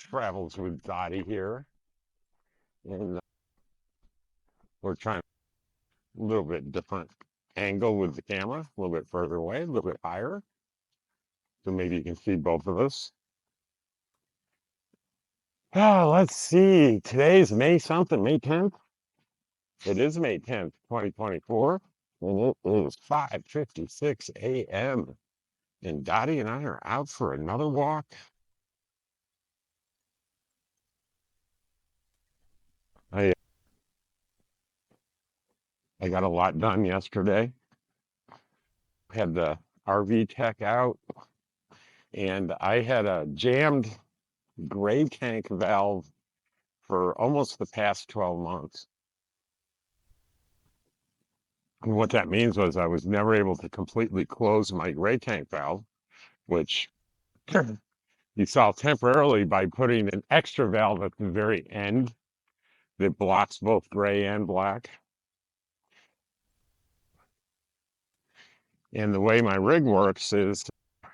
Travels with Dottie here, and we're trying a little bit different angle with the camera, a little bit further away, a little bit higher, so maybe you can see both of us. Let's see. Today's May something, May 10th. It is May 10th, 2024, and it is 5:56 a.m. And Dottie and I are out for another walk. I I got a lot done yesterday. Had the RV tech out, and I had a jammed gray tank valve for almost the past 12 months. And what that means was I was never able to completely close my gray tank valve, which you solve temporarily by putting an extra valve at the very end that blocks both gray and black. And the way my rig works is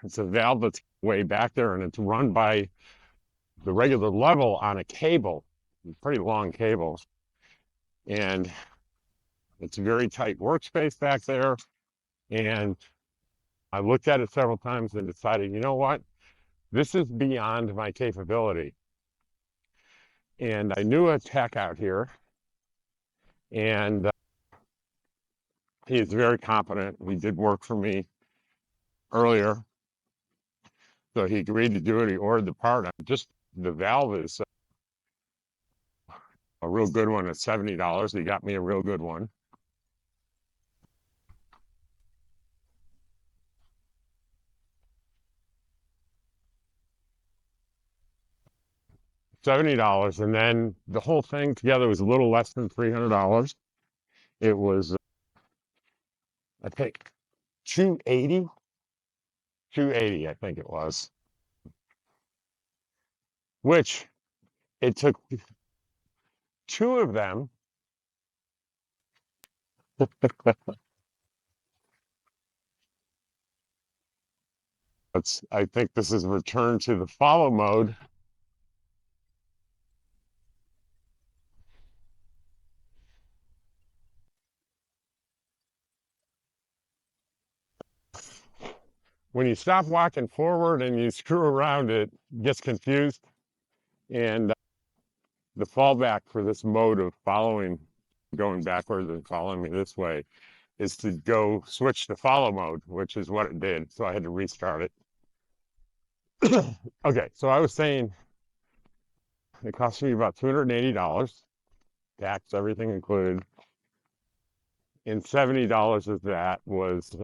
it's a valve that's way back there and it's run by the regular level on a cable, a pretty long cable. And it's a very tight workspace back there. And I looked at it several times and decided, you know what? This is beyond my capability. And I knew a tech out here, and he is very competent. He did work for me earlier, so he agreed to do it. He ordered the part. Just the valve is a real good one at $70. He got me a real good one. $70, and then the whole thing together was a little less than $300. It was, I think, 280, 280, I think it was, which it took two of them. I think this is return to the follow mode. When you stop walking forward and you screw around, it gets confused. And the fallback for this mode of following, going backwards and following me this way, is to go switch to follow mode, which is what it did. So I had to restart it. Okay, so I was saying it cost me about $280, tax, everything included. And $70 of that was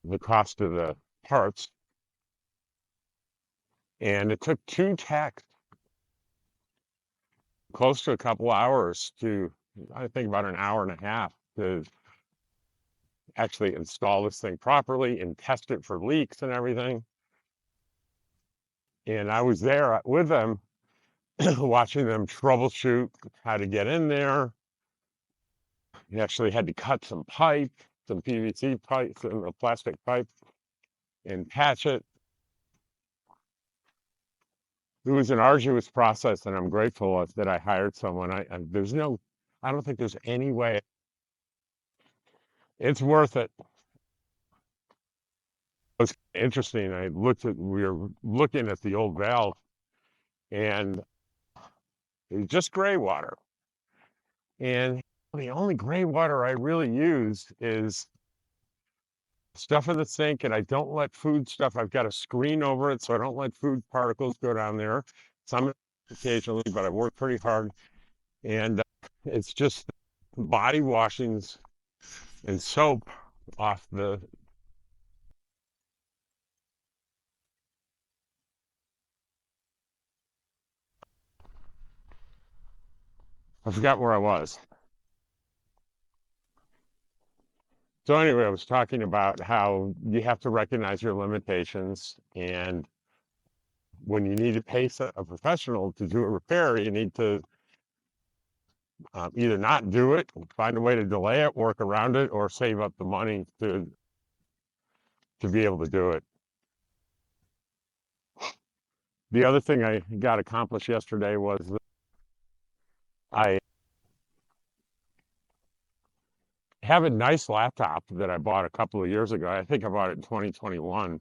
the cost of the parts. And it took two techs close to a couple hours to, I think about an hour and a half to actually install this thing properly and test it for leaks and everything. And I was there with them, watching them troubleshoot how to get in there. You actually had to cut some pipe, some PVC pipe, some plastic pipe, and patch it. It was an arduous process, and I'm grateful that I hired someone. I don't think there's any way. It's worth it. It was interesting. We were looking at the old valve, and it was just gray water. And the only gray water I really use is stuff in the sink, and I don't let food stuff. I've got a screen over it, so I don't let food particles go down there. Some occasionally, but I work pretty hard. And it's just body washings and soap off the. I forgot where I was. So anyway, I was talking about how you have to recognize your limitations, and when you need to pay a professional to do a repair, you need to either not do it, find a way to delay it, work around it, or save up the money to be able to do it. The other thing I got accomplished yesterday was that I have a nice laptop that I bought a couple of years ago. I think I bought it in 2021.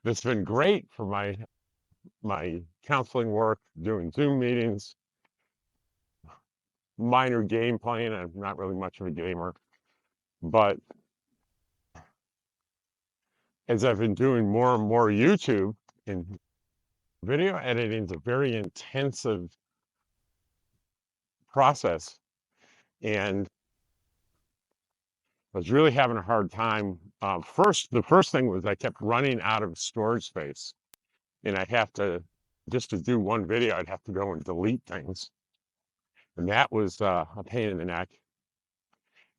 That's been great for my counseling work, doing Zoom meetings, minor game playing. I'm not really much of a gamer, but as I've been doing more and more YouTube, and video editing is a very intensive process, and I was really having a hard time. The first thing was I kept running out of storage space, and I'd have to, just to do one video, I'd have to go and delete things, and that was a pain in the neck.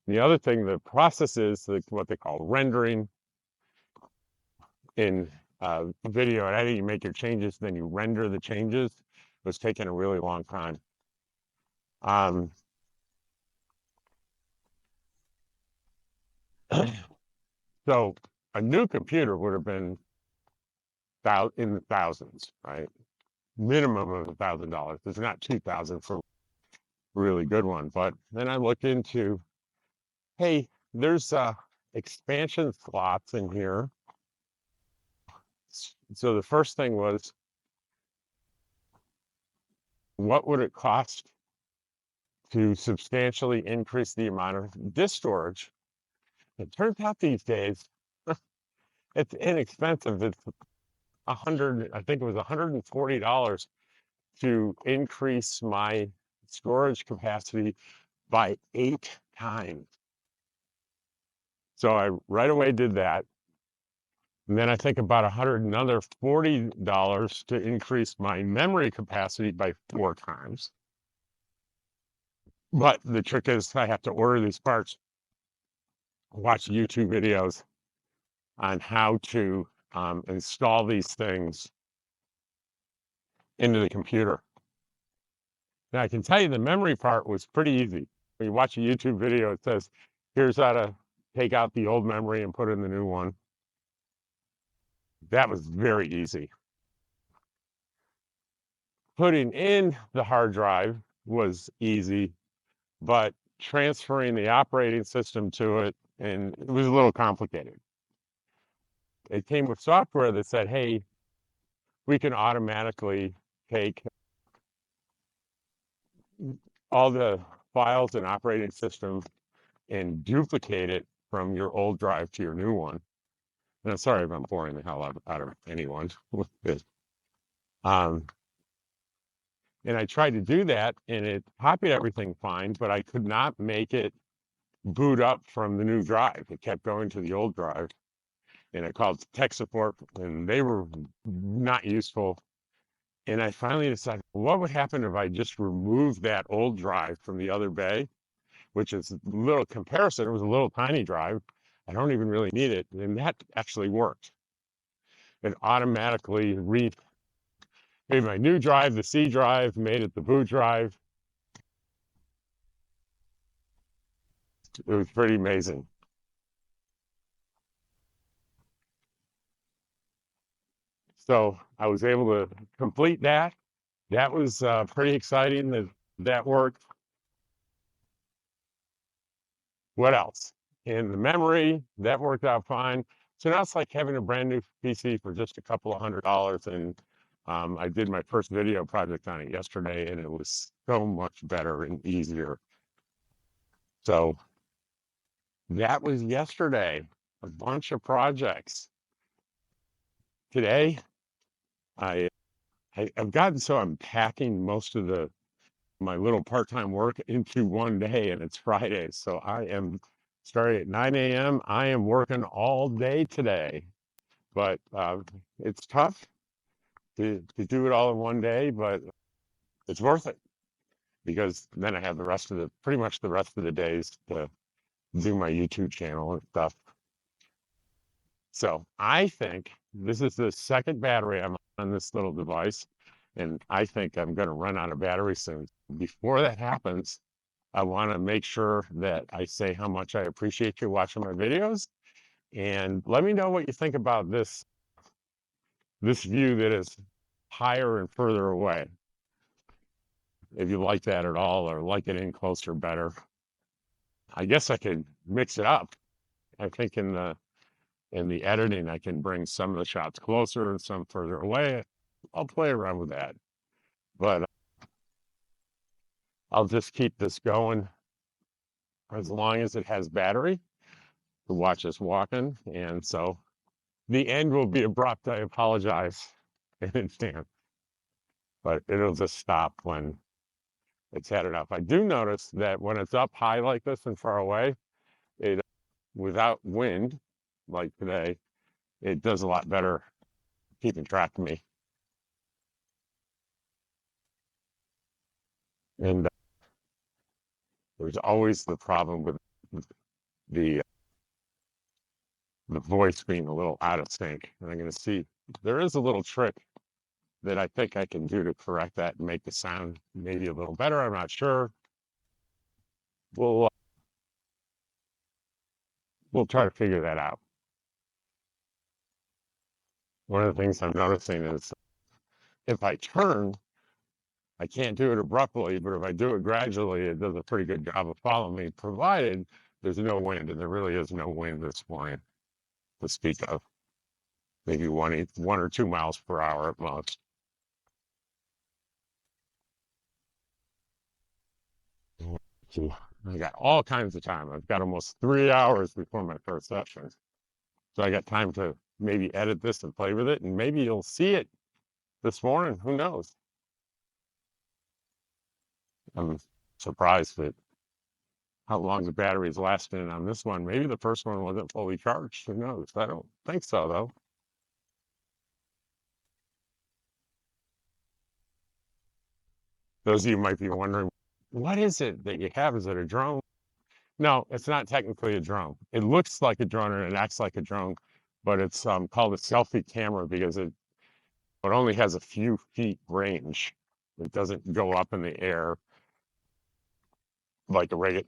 The other thing, the process is what they call rendering. In video editing, you make your changes, then you render the changes. It was taking a really long time. So a new computer would have been in the thousands, right? Minimum of $1,000. It's not 2,000 for a really good one. But then I looked into, hey, there's expansion slots in here. So the first thing was, what would it cost to substantially increase the amount of disk storage? It turns out these days it's inexpensive. It's I think it was $140 to increase my storage capacity by 8 times. So I right away did that. And then I think about another $40 to increase my memory capacity by 4 times. But the trick is I have to order these parts, watch YouTube videos on how to install these things into the computer. Now I can tell you the memory part was pretty easy. When you watch a YouTube video, it says, here's how to take out the old memory and put in the new one. That was very easy. Putting in the hard drive was easy, but transferring the operating system to it, and it was a little complicated. It came with software that said, hey, we can automatically take all the files and operating system and duplicate it from your old drive to your new one. And I'm sorry if I'm boring the hell out of anyone with this. And I tried to do that, and it copied everything fine, but I could not make it boot up from the new drive. It kept going to the old drive, and I called tech support, and they were not useful. And I finally decided, what would happen if I just removed that old drive from the other bay, which is a little comparison. It was a little tiny drive. I don't even really need it. And that actually worked. It automatically made my new drive the C drive, made it the boot drive. It was pretty amazing. So I was able to complete that. That was pretty exciting that worked. What else? In the memory, that worked out fine. So now it's like having a brand new PC for just a couple of $100. And I did my first video project on it yesterday, and it was so much better and easier. So that was yesterday, a bunch of projects. Today, I've gotten so I'm packing most of my little part-time work into one day, and it's Friday. So I am starting at 9 a.m. I am working all day today, but it's tough to do it all in one day, but it's worth it because then I have pretty much the rest of the days to do my YouTube channel and stuff. So I think this is the second battery I'm on this little device, and I think I'm going to run out of battery soon. Before that happens, I want to make sure that I say how much I appreciate you watching my videos, and let me know what you think about this view that is higher and further away. If you like that at all, or like it in closer better. I guess I could mix it up. I think in the editing, I can bring some of the shots closer and some further away. I'll play around with that, but I'll just keep this going as long as it has battery to watch us walking. And so the end will be abrupt. I apologize in advance, but it'll just stop when it's had enough. I do notice that when it's up high like this and far away, it without wind, like today, it does a lot better keeping track of me. And there's always the problem with the the voice being a little out of sync. And I'm going to see there is a little trick that I think I can do to correct that and make the sound maybe a little better. I'm not sure. We'll we'll try to figure that out. One of the things I'm noticing is if I turn, I can't do it abruptly, but if I do it gradually, it does a pretty good job of following me, provided there's no wind, and there really is no wind this morning to speak of. Maybe 1 or 2 miles per hour at most. I got all kinds of time. I've got almost 3 hours before my first session. So I got time to maybe edit this and play with it, and maybe you'll see it this morning. Who knows? I'm surprised at how long the battery's lasting on this one. Maybe the first one wasn't fully charged. Who knows? I don't think so, though. Those of you might be wondering, what is it that you have? Is it a drone? No, it's not technically a drone. It looks like a drone and it acts like a drone, but it's called a selfie camera because it only has a few feet range. It doesn't go up in the air like a regular.